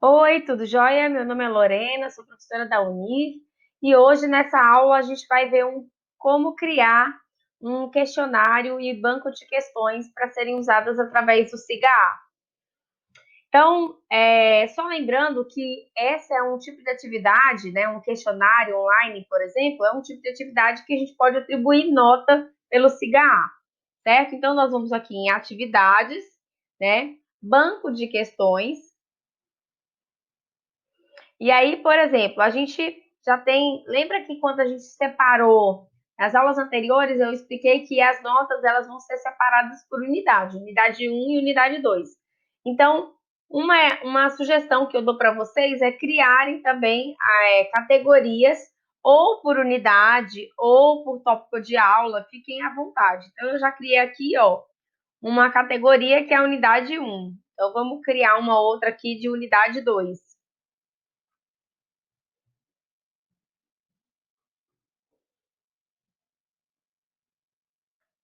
Oi, tudo jóia? Meu nome é Lorena, sou professora da Unir e hoje nessa aula a gente vai ver como criar um questionário e banco de questões para serem usadas através do SIGA. Então, só lembrando que essa é um tipo de atividade, né, um questionário online, por exemplo, é um tipo de atividade que a gente pode atribuir nota pelo SIGA, certo? Então, nós vamos aqui em atividades, né, banco de questões. E aí, por exemplo, a gente já tem. Lembra que quando a gente separou nas aulas anteriores, eu expliquei que as notas elas vão ser separadas por unidade, unidade 1 e unidade 2. Então, uma sugestão que eu dou para vocês é criarem também categorias, ou por unidade, ou por tópico de aula, fiquem à vontade. Então, eu já criei aqui, ó, uma categoria que é a unidade 1. Então, vamos criar uma outra aqui de unidade 2.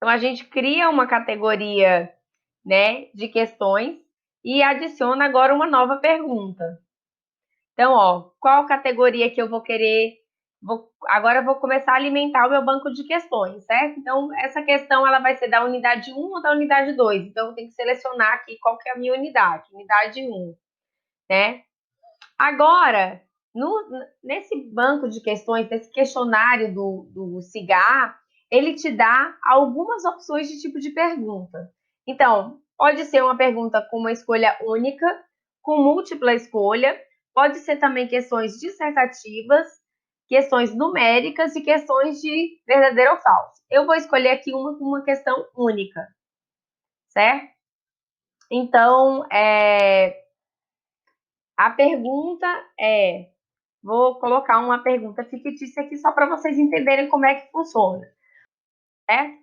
Então, a gente cria uma categoria, né, de questões e adiciona agora uma nova pergunta. Então, ó, qual categoria que eu vou querer? Agora eu vou começar a alimentar o meu banco de questões, certo? Então, essa questão ela vai ser da unidade 1 ou da unidade 2. Então, eu tenho que selecionar aqui qual que é a minha unidade 1, né? Agora, nesse banco de questões, nesse questionário do SIGA, ele te dá algumas opções de tipo de pergunta. Então, pode ser uma pergunta com uma escolha única, com múltipla escolha, pode ser também questões dissertativas, questões numéricas e questões de verdadeiro ou falso. Eu vou escolher aqui uma com uma questão única, certo? Então, a pergunta é. Vou colocar uma pergunta fictícia aqui só para vocês entenderem como é que funciona, certo?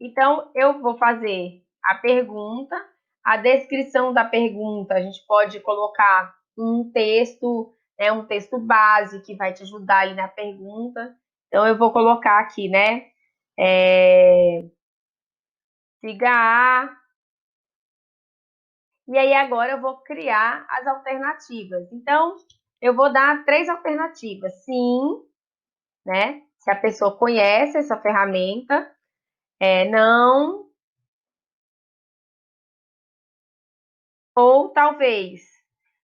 Então, eu vou fazer a pergunta, a descrição da pergunta, a gente pode colocar um texto, né, um texto base que vai te ajudar aí na pergunta. Então, eu vou colocar aqui, né? Siga A. E aí, agora eu vou criar as alternativas. Então, eu vou dar 3 alternativas. Sim, né? Se a pessoa conhece essa ferramenta, não, ou talvez.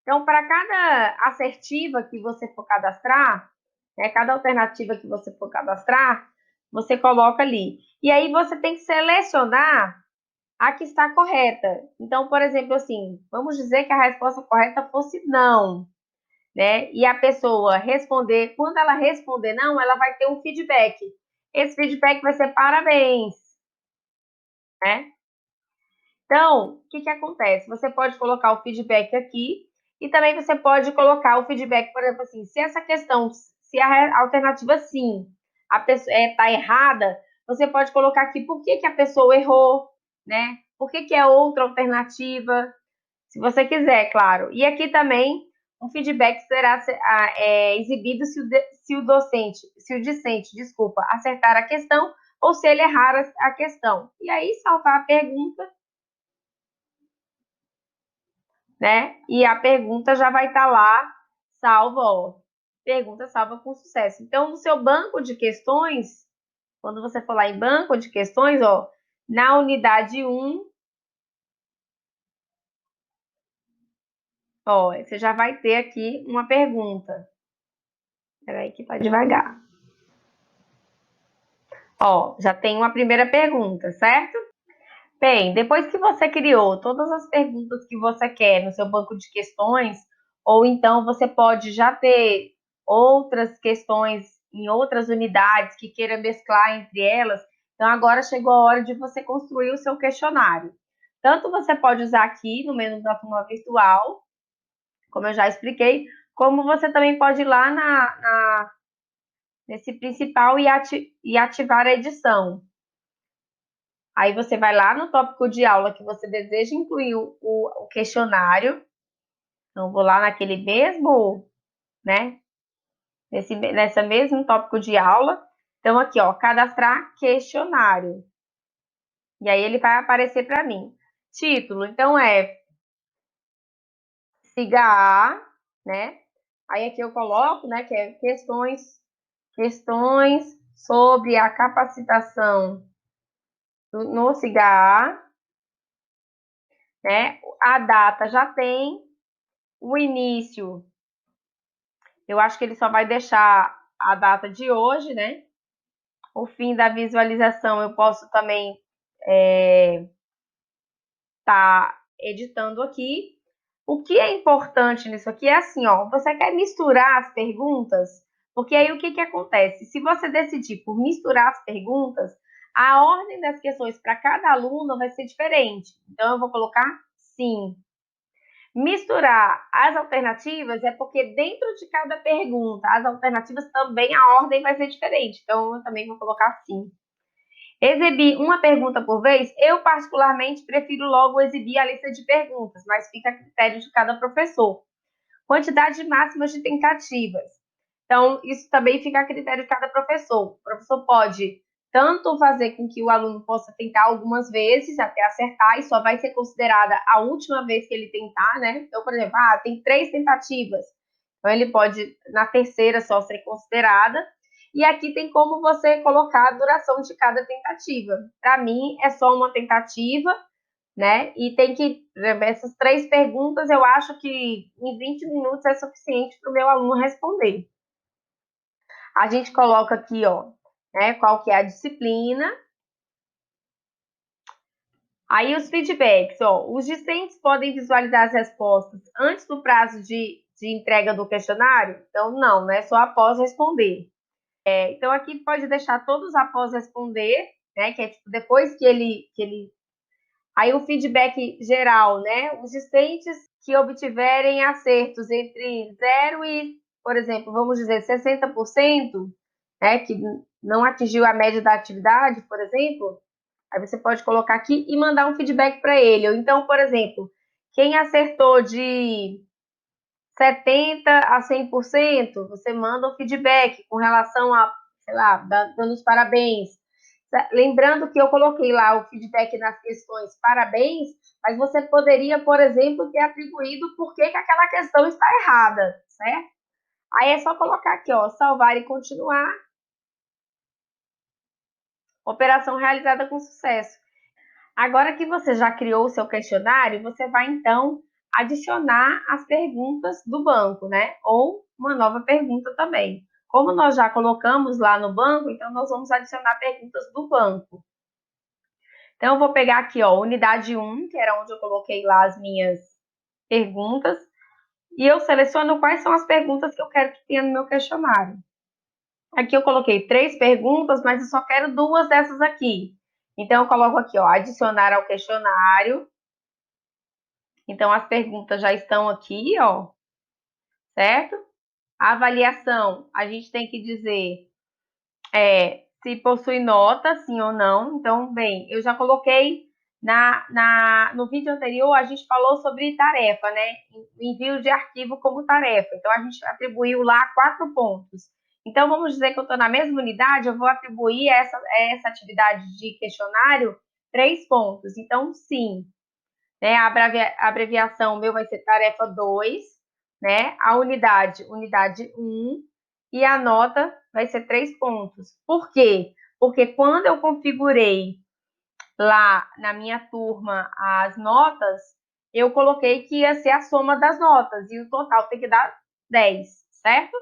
Então, para cada assertiva que você for cadastrar, né, cada alternativa que você for cadastrar, você coloca ali. E aí você tem que selecionar a que está correta. Então, por exemplo, assim, vamos dizer que a resposta correta fosse não, né? E a pessoa responder, quando ela responder não, ela vai ter um feedback. Esse feedback vai ser parabéns, né? Então, o que acontece? Você pode colocar o feedback aqui e também você pode colocar o feedback, por exemplo, assim, se essa questão, se a alternativa sim, a pessoa está errada, você pode colocar aqui por que a pessoa errou, né? Por que é outra alternativa, se você quiser, claro. E aqui também um feedback será exibido se o docente, se o discente, desculpa, acertar a questão ou se ele errar a questão. E aí salvar a pergunta, né? E a pergunta já vai estar lá salva, ó. Pergunta salva com sucesso. Então, no seu banco de questões, quando você for lá em banco de questões, ó, na unidade 1, ó, você já vai ter aqui uma pergunta. Espera aí que tá devagar. Ó, já tem uma primeira pergunta, certo? Bem, depois que você criou todas as perguntas que você quer no seu banco de questões, ou então você pode já ter outras questões em outras unidades que queira mesclar entre elas, então agora chegou a hora de você construir o seu questionário. Tanto você pode usar aqui no menu da turma virtual, como eu já expliquei, como você também pode ir lá nesse principal e ativar a edição. Aí você vai lá no tópico de aula que você deseja incluir o questionário. Então, vou lá naquele mesmo, né? Nessa mesmo tópico de aula. Então, aqui, ó, cadastrar questionário. E aí ele vai aparecer para mim. Título, então, é siga A, né? Aí aqui eu coloco, né, que é questões sobre a capacitação no CIGA, né? A data já tem, o início, eu acho que ele só vai deixar a data de hoje, né? O fim da visualização eu posso também tá editando aqui. O que é importante nisso aqui é assim, ó, você quer misturar as perguntas, porque aí o que acontece? Se você decidir por misturar as perguntas, a ordem das questões para cada aluno vai ser diferente. Então, eu vou colocar sim. Misturar as alternativas é porque dentro de cada pergunta, as alternativas também, a ordem vai ser diferente. Então, eu também vou colocar sim. Exibir uma pergunta por vez, eu particularmente prefiro logo exibir a lista de perguntas, mas fica a critério de cada professor. Quantidade máxima de tentativas. Então, isso também fica a critério de cada professor. O professor pode tanto fazer com que o aluno possa tentar algumas vezes até acertar, e só vai ser considerada a última vez que ele tentar, né? Então, por exemplo, tem 3 tentativas. Então, ele pode, na terceira, só ser considerada. E aqui tem como você colocar a duração de cada tentativa. Para mim, é só uma tentativa, né? E tem que, essas 3 perguntas, eu acho que em 20 minutos é suficiente para o meu aluno responder. A gente coloca aqui, ó, né, qual que é a disciplina. Aí os feedbacks, ó, os discentes podem visualizar as respostas antes do prazo de entrega do questionário? Então, não, né? Só após responder. Então, aqui pode deixar todos após responder, né? Que é tipo, depois que ele. Aí o feedback geral, né? Os discentes que obtiverem acertos entre 0 e, por exemplo, vamos dizer, 60%, né? Que não atingiu a média da atividade, por exemplo, aí você pode colocar aqui e mandar um feedback para ele. Ou então, por exemplo, quem acertou de 70 a 100%, você manda um feedback com relação a, sei lá, dando os parabéns. Lembrando que eu coloquei lá o feedback nas questões parabéns, mas você poderia, por exemplo, ter atribuído por que aquela questão está errada, certo? Aí é só colocar aqui, ó, salvar e continuar. Operação realizada com sucesso. Agora que você já criou o seu questionário, você vai então adicionar as perguntas do banco, né? Ou uma nova pergunta também. Como nós já colocamos lá no banco, então nós vamos adicionar perguntas do banco. Então eu vou pegar aqui, ó, unidade 1, que era onde eu coloquei lá as minhas perguntas, e eu seleciono quais são as perguntas que eu quero que tenha no meu questionário. Aqui eu coloquei 3 perguntas, mas eu só quero 2 dessas aqui. Então eu coloco aqui, ó, adicionar ao questionário. Então, as perguntas já estão aqui, ó, certo? A avaliação, a gente tem que dizer se possui nota, sim ou não. Então, bem, eu já coloquei no vídeo anterior, a gente falou sobre tarefa, né? Envio de arquivo como tarefa. Então, a gente atribuiu lá 4 pontos. Então, vamos dizer que eu estou na mesma unidade, eu vou atribuir essa atividade de questionário 3 pontos. Então, sim, né? A abreviação meu vai ser tarefa 2, né? A unidade 1, e a nota vai ser 3 pontos. Por quê? Porque quando eu configurei lá na minha turma as notas, eu coloquei que ia ser a soma das notas, e o total tem que dar 10, certo?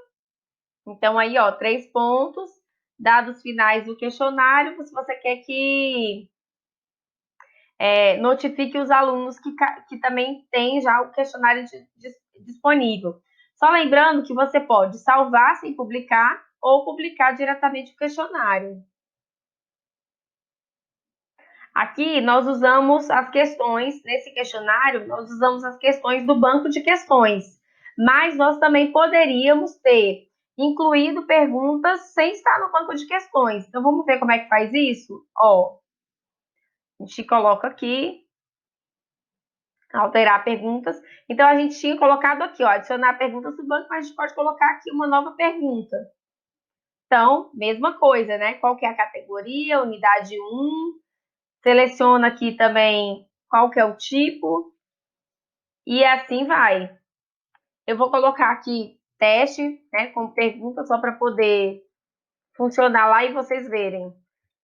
Então, aí, ó, 3 pontos, dados finais do questionário, se você quer que notifique os alunos que também tem já o questionário disponível. Só lembrando que você pode salvar sem publicar ou publicar diretamente o questionário. Aqui nós usamos as questões, nesse questionário, nós usamos as questões do banco de questões, mas nós também poderíamos ter incluído perguntas sem estar no banco de questões. Então vamos ver como é que faz isso? Ó, a gente coloca aqui, alterar perguntas. Então, a gente tinha colocado aqui, ó, adicionar perguntas do banco, mas a gente pode colocar aqui uma nova pergunta. Então, mesma coisa, né? Qual que é a categoria, unidade 1, seleciona aqui também qual que é o tipo, e assim vai. Eu vou colocar aqui teste, né, com pergunta só para poder funcionar lá e vocês verem.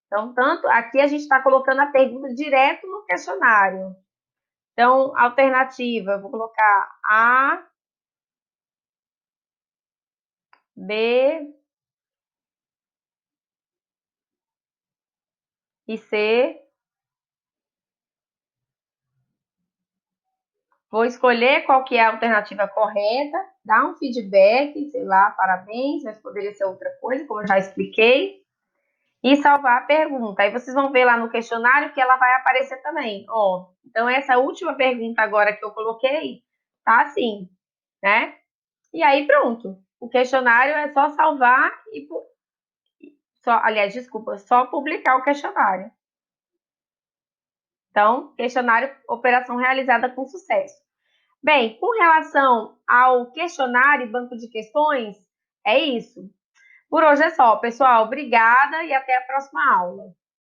Então, tanto aqui a gente está colocando a pergunta direto no questionário. Então, alternativa, eu vou colocar A, B e C. Vou escolher qual que é a alternativa correta, dar um feedback, sei lá, parabéns, mas poderia ser outra coisa, como eu já expliquei, e salvar a pergunta. Aí vocês vão ver lá no questionário que ela vai aparecer também. Ó, então essa última pergunta agora que eu coloquei, tá assim, né? E aí pronto. O questionário é só salvar e só, aliás, desculpa, só publicar o questionário. Então, questionário, operação realizada com sucesso. Bem, com relação ao questionário e banco de questões, é isso. Por hoje é só, pessoal. Obrigada e até a próxima aula.